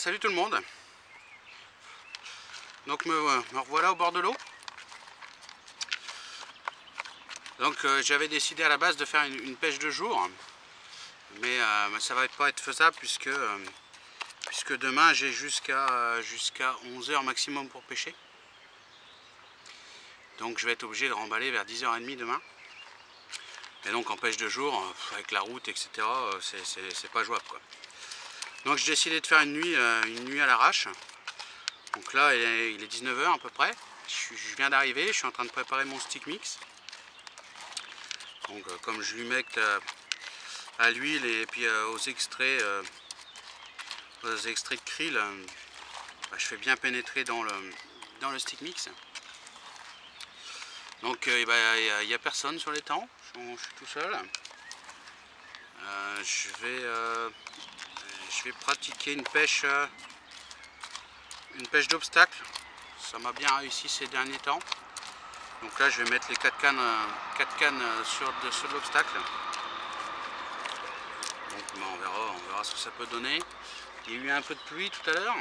Salut tout le monde. Donc me revoilà au bord de l'eau. Donc j'avais décidé à la base de faire une pêche de jour, mais ça va pas être faisable puisque demain j'ai jusqu'à 11h maximum pour pêcher. Donc je vais être obligé de remballer vers 10h30 demain. Et donc en pêche de jour, avec la route, etc., c'est pas jouable, quoi. Donc j'ai décidé de faire une nuit à l'arrache. Donc là il est 19h à peu près. Je viens d'arriver, je suis en train de préparer mon stick mix. Donc comme je l'humecte à l'huile et puis aux extraits de krill, je fais bien pénétrer dans le stick mix. Donc il n'y a personne sur l'étang, je suis tout seul. Je vais pratiquer une pêche d'obstacle. Ça m'a bien réussi ces derniers temps. Donc là je vais mettre les 4 cannes sur l'obstacle. Donc on verra ce que ça peut donner. Il y a eu un peu de pluie tout à l'heure,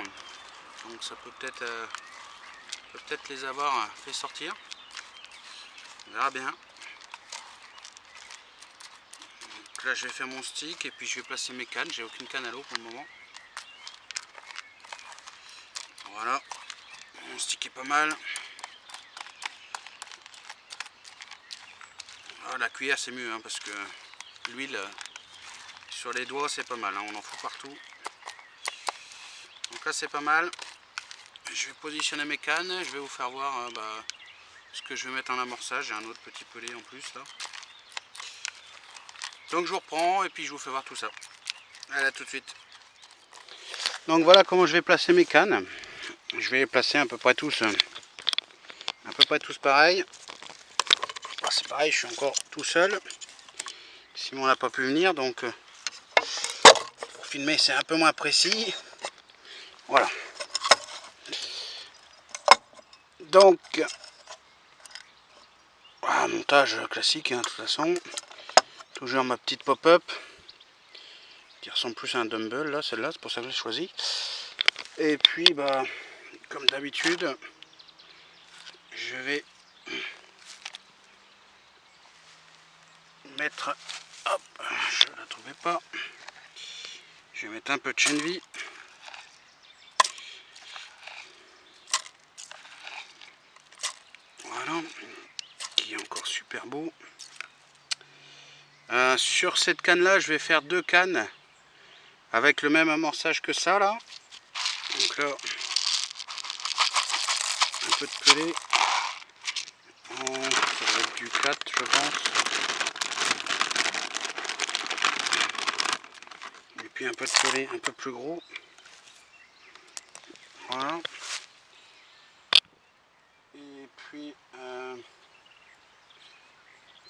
donc ça peut peut-être les avoir fait sortir. On verra bien. Donc là je vais faire mon stick et puis je vais placer mes cannes. J'ai aucune canne à l'eau pour le moment. Voilà, mon stick est pas mal. Ah, la cuillère c'est mieux, hein, parce que l'huile sur les doigts c'est pas mal, hein, on en fout partout. Donc là c'est pas mal. Je vais positionner mes cannes, je vais vous faire voir ce que je vais mettre en amorçage. J'ai un autre petit pelé en plus là. Donc je vous reprends et puis je vous fais voir tout ça. Allez, à tout de suite. Donc voilà comment je vais placer mes cannes. Je vais les placer à peu près tous pareil. C'est pareil, je suis encore tout seul. Simon n'a pas pu venir, donc pour filmer c'est un peu moins précis. Voilà. Donc, montage classique, hein, de toute façon. Toujours ma petite pop-up qui ressemble plus à un dumbbell, là, celle-là, c'est pour ça que j'ai choisi. Et puis, comme d'habitude, je vais mettre, hop, je ne la trouvais pas, je vais mettre un peu de chaîne vie. Voilà, qui est encore super beau. Sur cette canne là je vais faire 2 cannes avec le même amorçage que ça là. Donc là un peu de pelé, ça va être du 4 je pense, et puis un peu de pelé un peu plus gros. Voilà, et puis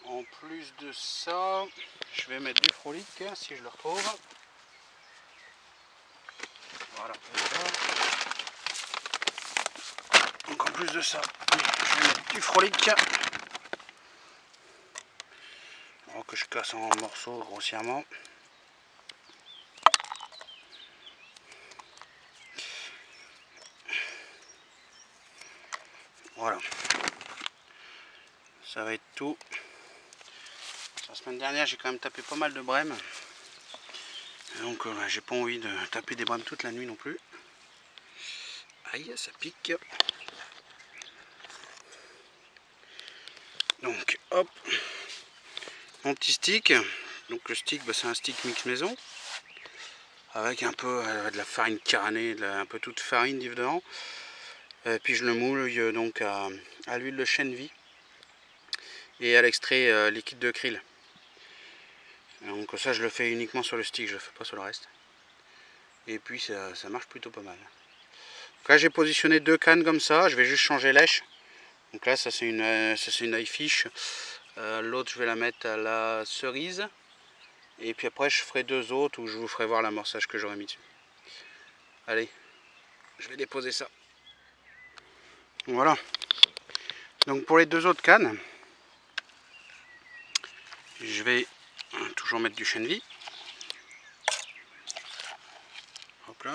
en plus de ça je vais mettre du frolic si je le retrouve. Voilà. Donc en plus de ça, je vais mettre du frolic. Alors que je casse en morceaux grossièrement. Voilà. Ça va être tout. La semaine dernière, j'ai quand même tapé pas mal de brèmes. Donc j'ai pas envie de taper des brèmes toute la nuit non plus. Aïe, ça pique. Donc hop, mon petit stick. Donc le stick, c'est un stick mix maison avec un peu de la farine caranée, un peu toute farine dedans. Et puis je le moule donc à l'huile de chène vie et à l'extrait liquide de krill. Donc ça je le fais uniquement sur le stick, je le fais pas sur le reste. Et puis ça marche plutôt pas mal. Donc là j'ai positionné 2 cannes comme ça, je vais juste changer lèche. Donc là ça c'est une eye fish. L'autre je vais la mettre à la cerise. Et puis après je ferai 2 autres où je vous ferai voir l'amorçage que j'aurais mis dessus. Allez, je vais déposer ça. Voilà. Donc pour les 2 autres cannes, je vais toujours mettre du chène vie. Hop là.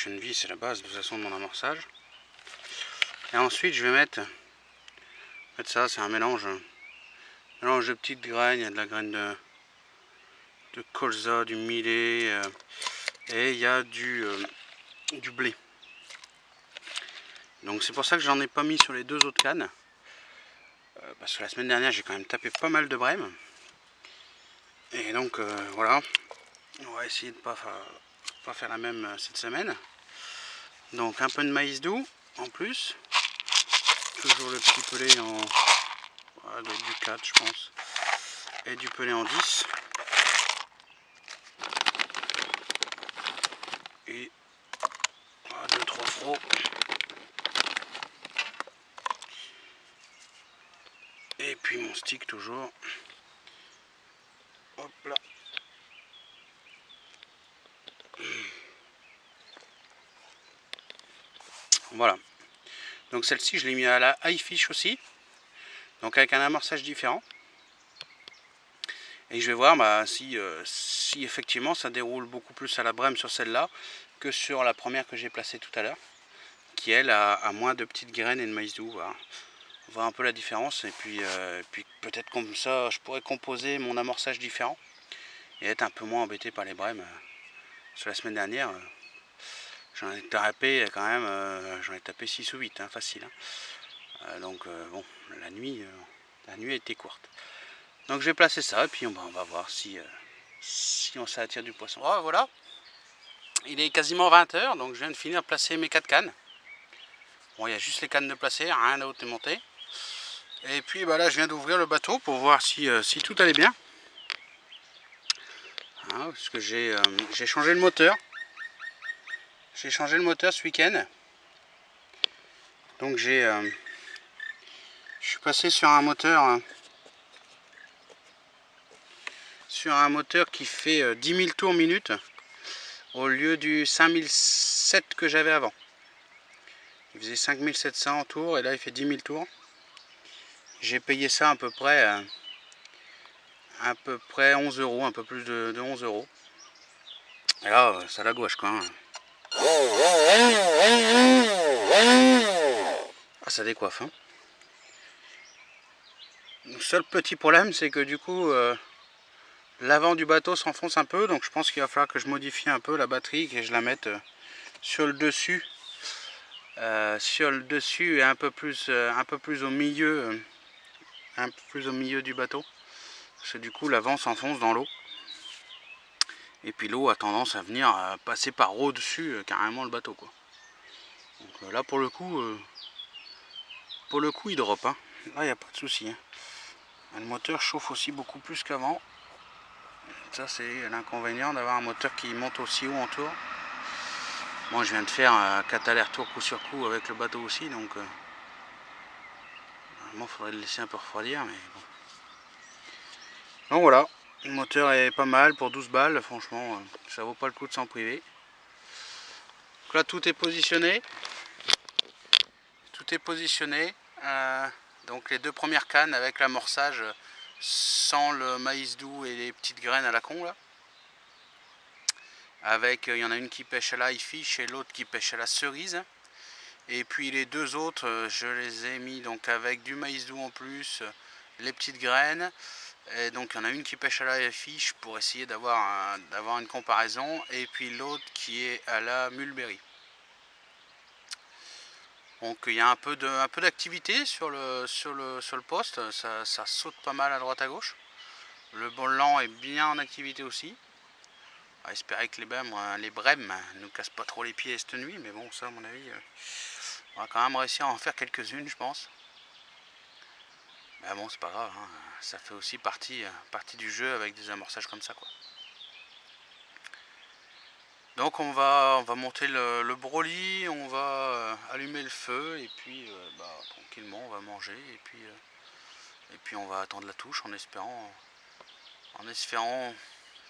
chaîne vie, c'est la base de toute façon de mon amorçage. Et ensuite je vais mettre ça, c'est un mélange de petites graines. Il y a de la graine de colza, du millet, et il y a du blé. Donc c'est pour ça que j'en ai pas mis sur les 2 autres cannes, parce que la semaine dernière j'ai quand même tapé pas mal de brèmes. Et donc voilà, on va essayer de pas faire la même cette semaine. Donc un peu de maïs doux en plus, toujours le petit pelé en voilà, du 4 je pense, et du pelé en 10. Et 2-3 frots. Et puis mon stick toujours. Hop là. Voilà. Donc celle-ci je l'ai mis à la high fish aussi. Donc avec un amorçage différent. Et je vais voir si effectivement ça déroule beaucoup plus à la brème sur celle-là que sur la première que j'ai placée tout à l'heure, qui elle a moins de petites graines et de maïs doux. Voilà. On voit un peu la différence, et puis peut-être comme ça je pourrais composer mon amorçage différent et être un peu moins embêté par les brèmes. Sur la semaine dernière, j'en ai tapé quand même, j'en ai tapé 6 ou 8, hein, facile. Hein. Donc bon, la nuit a été courte. Donc je vais placer ça et puis on va voir si ça attire du poisson. Oh, voilà, il est quasiment 20 h, donc je viens de finir de placer mes 4 cannes. Bon, il y a juste les cannes de placer, rien d'autre est monté. Et puis là je viens d'ouvrir le bateau pour voir si tout allait bien. Hein, parce que j'ai changé le moteur. J'ai changé le moteur ce week-end. Donc je suis passé sur un moteur qui fait 10 000 tours minute au lieu du 5007 que j'avais avant. Il faisait 5700 tours et là il fait 10 000 tours. J'ai payé ça à peu près 11 €, un peu plus de 11 €. Et là ça la gouache quoi. Hein. Ah, ça décoiffe. Hein. Le seul petit problème c'est que du coup l'avant du bateau s'enfonce un peu, donc je pense qu'il va falloir que je modifie un peu la batterie, que je la mette sur le dessus et un peu plus au milieu, du bateau, parce que du coup l'avant s'enfonce dans l'eau et puis l'eau a tendance à venir passer par au-dessus carrément le bateau quoi. Donc là pour le coup il drop, hein. Là il n'y a pas de souci. Hein. Le moteur chauffe aussi beaucoup plus qu'avant. Ça c'est l'inconvénient d'avoir un moteur qui monte aussi haut en tour. Bon, je viens de faire 4 allers-retours coup sur coup avec le bateau aussi, donc normalement il faudrait le laisser un peu refroidir, mais bon. Donc voilà, le moteur est pas mal pour 12 balles, franchement ça vaut pas le coup de s'en priver. Donc là tout est positionné. Donc les 2 premières cannes avec l'amorçage sans le maïs doux et les petites graines à la con là. Avec, il y en a une qui pêche à la high fish et l'autre qui pêche à la cerise. Et puis les 2 autres, je les ai mis donc avec du maïs doux en plus, les petites graines. Et donc il y en a une qui pêche à la high fish pour essayer d'avoir une comparaison. Et puis l'autre qui est à la mulberry. Donc il y a un peu d'activité sur le poste, ça saute pas mal à droite à gauche. Le volant est bien en activité aussi. On va espérer que les brèmes nous cassent pas trop les pieds cette nuit, mais bon, ça à mon avis, on va quand même réussir à en faire quelques-unes, je pense. Mais bon, c'est pas grave, hein. Ça fait aussi partie du jeu avec des amorçages comme ça, quoi. Donc on va monter le broli, on va allumer le feu et puis tranquillement on va manger et puis on va attendre la touche en espérant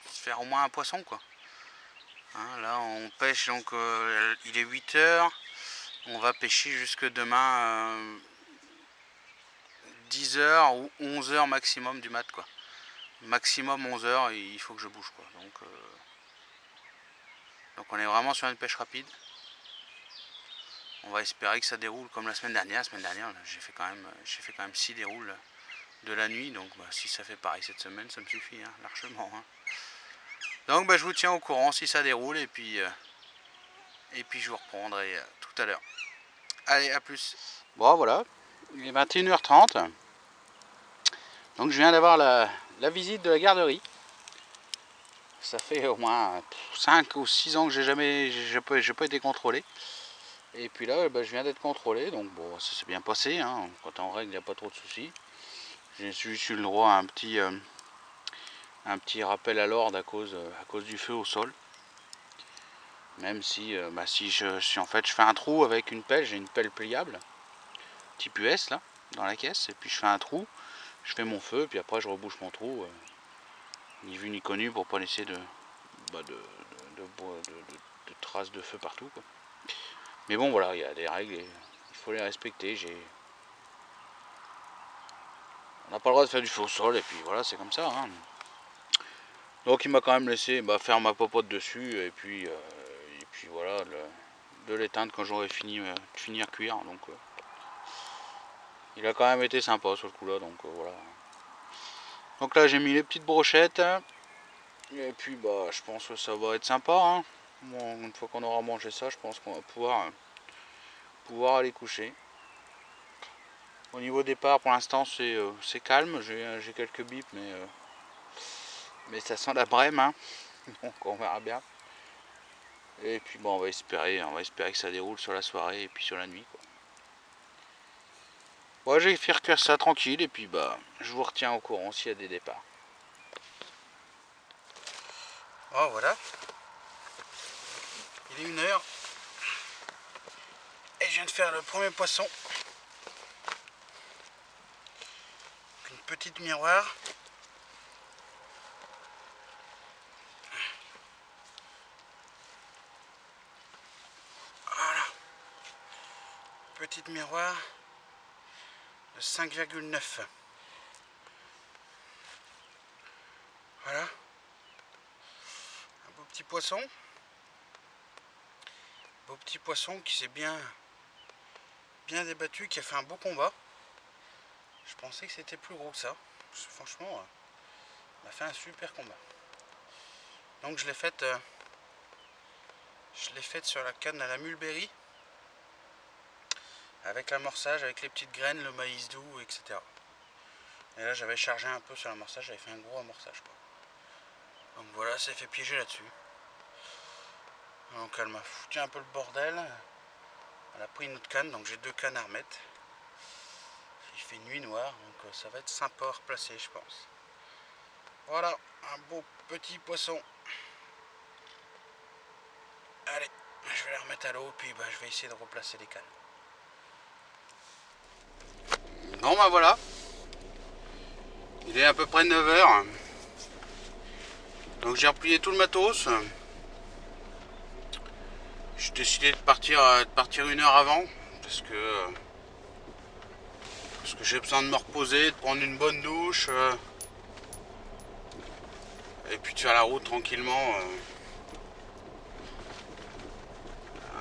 se faire au moins un poisson quoi. Hein, là on pêche donc il est 8 h, on va pêcher jusque demain 10 h ou 11 h maximum du mat quoi. Maximum 11 h il faut que je bouge quoi. Donc on est vraiment sur une pêche rapide. On va espérer que ça déroule comme la semaine dernière. La semaine dernière, j'ai fait quand même 6 déroules de la nuit. Donc si ça fait pareil cette semaine, ça me suffit hein, largement. Hein. Donc je vous tiens au courant si ça déroule et puis je vous reprendrai tout à l'heure. Allez, à plus. Bon voilà, il est 21h30. Donc je viens d'avoir la visite de la garderie. Ça fait au moins 5 ou 6 ans que j'ai pas été contrôlé. Et puis là, je viens d'être contrôlé, donc bon, ça s'est bien passé. Hein. Quand en règle, il n'y a pas trop de soucis. J'ai juste eu le droit à un petit rappel à l'ordre à cause du feu au sol. Même si, si en fait je fais un trou avec une pelle, j'ai une pelle pliable, type US là, dans la caisse, et puis je fais un trou, je fais mon feu, puis après je rebouche mon trou, ni vu ni connu pour pas laisser de traces de feu partout quoi. Mais bon voilà, il y a des règles et il faut les respecter. On n'a pas le droit de faire du feu au sol et puis voilà, c'est comme ça. Hein. Donc il m'a quand même laissé faire ma popote dessus et puis voilà, de l'éteindre quand j'aurai fini de finir cuire. Donc il a quand même été sympa sur le coup là, donc voilà. Donc là j'ai mis les petites brochettes et puis je pense que ça va être sympa. Hein. Bon, une fois qu'on aura mangé ça, je pense qu'on va pouvoir aller coucher. Au niveau départ, pour l'instant, c'est calme. J'ai quelques bips, mais ça sent la brème. Hein. Donc on verra bien. Et puis on va espérer que ça déroule sur la soirée et puis sur la nuit. Bon, je vais faire cuire ça tranquille et puis je vous retiens au courant s'il y a des départs. Oh voilà. Il est 1h. Et je viens de faire le premier poisson. Une petite miroir. Voilà. Petite miroir de 5,9. Voilà. Un beau petit poisson. Beau petit poisson qui s'est bien débattu, qui a fait un beau combat. Je pensais que c'était plus gros que ça. Franchement, il a fait un super combat. Donc je l'ai faite sur la canne à la mulberry. Avec l'amorçage, avec les petites graines, le maïs doux, etc. Et là j'avais chargé un peu sur l'amorçage, j'avais fait un gros amorçage quoi. Donc voilà, ça fait piéger là-dessus. Donc elle m'a foutu un peu le bordel. Elle a pris une autre canne, donc j'ai 2 cannes à remettre. Il fait nuit noire, donc ça va être sympa à replacer je pense. Voilà, un beau petit poisson. Allez, je vais la remettre à l'eau, puis je vais essayer de replacer les cannes. Bon voilà. Il est à peu près 9h. Donc j'ai replié tout le matos. J'ai décidé de partir 1 heure avant parce que j'ai besoin de me reposer, de prendre une bonne douche et puis de faire la route tranquillement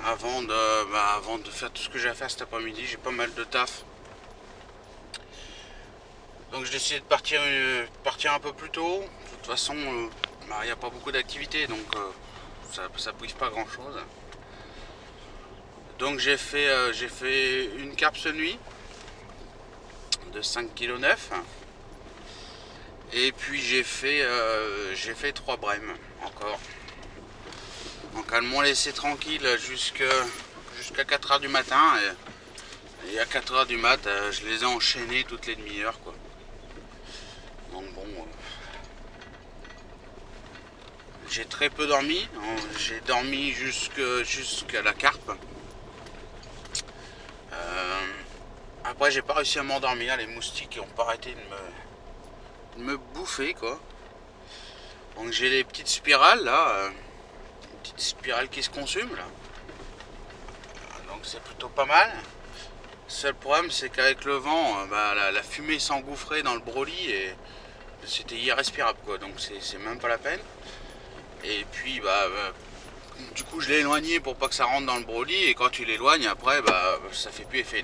avant de faire tout ce que j'ai à faire cet après-midi. J'ai pas mal de taf. Donc j'ai décidé de partir un peu plus tôt. De toute façon, il n'y a pas beaucoup d'activités, donc ça brise pas grand chose. Donc j'ai fait une carpe ce nuit de 5,9 kg. Et puis j'ai fait 3 brèmes encore. Donc elles m'ont laissé tranquille jusqu'à 4h du matin. Et à 4h du mat, je les ai enchaînées toutes les demi-heures quoi. Donc bon, j'ai très peu dormi. J'ai dormi jusqu'à la carpe. Après j'ai pas réussi à m'endormir, les moustiques n'ont pas arrêté de me bouffer quoi. Donc j'ai les petites spirales là, petites spirales qui se consument là. Donc c'est plutôt pas mal. Le seul problème c'est qu'avec le vent, la fumée s'engouffrait dans le broli et c'était irrespirable quoi, donc c'est même pas la peine. Et puis du coup je l'ai éloigné pour pas que ça rentre dans le brody, et quand tu l'éloignes après bah ça fait plus effet.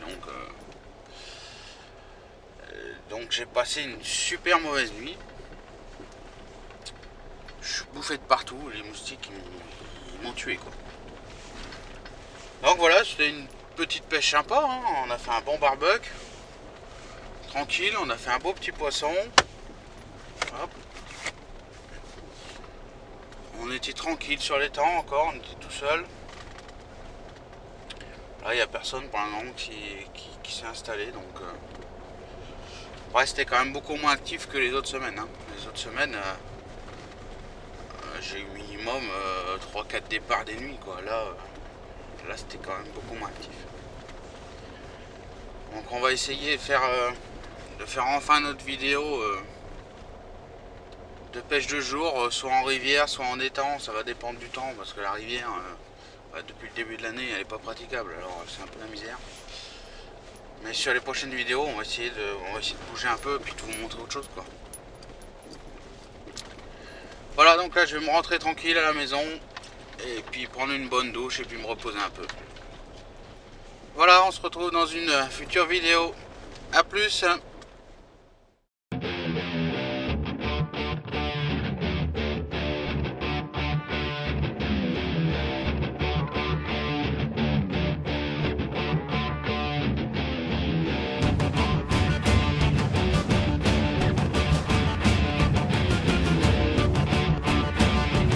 Donc j'ai passé une super mauvaise nuit. Je suis bouffé de partout, les moustiques ils m'ont tué quoi. Donc voilà, c'était une petite pêche sympa, hein. On a fait un bon barbecue. Tranquille, on a fait un beau petit poisson. Hop. On était tranquille sur les temps encore, on était tout seul. Là il n'y a personne pour l'instant qui s'est installé, donc ouais, c'était quand même beaucoup moins actif que les autres semaines, hein. Les autres semaines j'ai eu minimum 3-4 départs des nuits quoi. Là c'était quand même beaucoup moins actif. Donc on va essayer de faire enfin notre vidéo de pêche de jour, soit en rivière, soit en étang. Ça va dépendre du temps parce que la rivière, depuis le début de l'année, elle n'est pas praticable. Alors c'est un peu la misère. Mais sur les prochaines vidéos, on va essayer de bouger un peu et puis de vous montrer autre chose quoi. Voilà, donc là je vais me rentrer tranquille à la maison et puis prendre une bonne douche et puis me reposer un peu. Voilà, on se retrouve dans une future vidéo. A plus.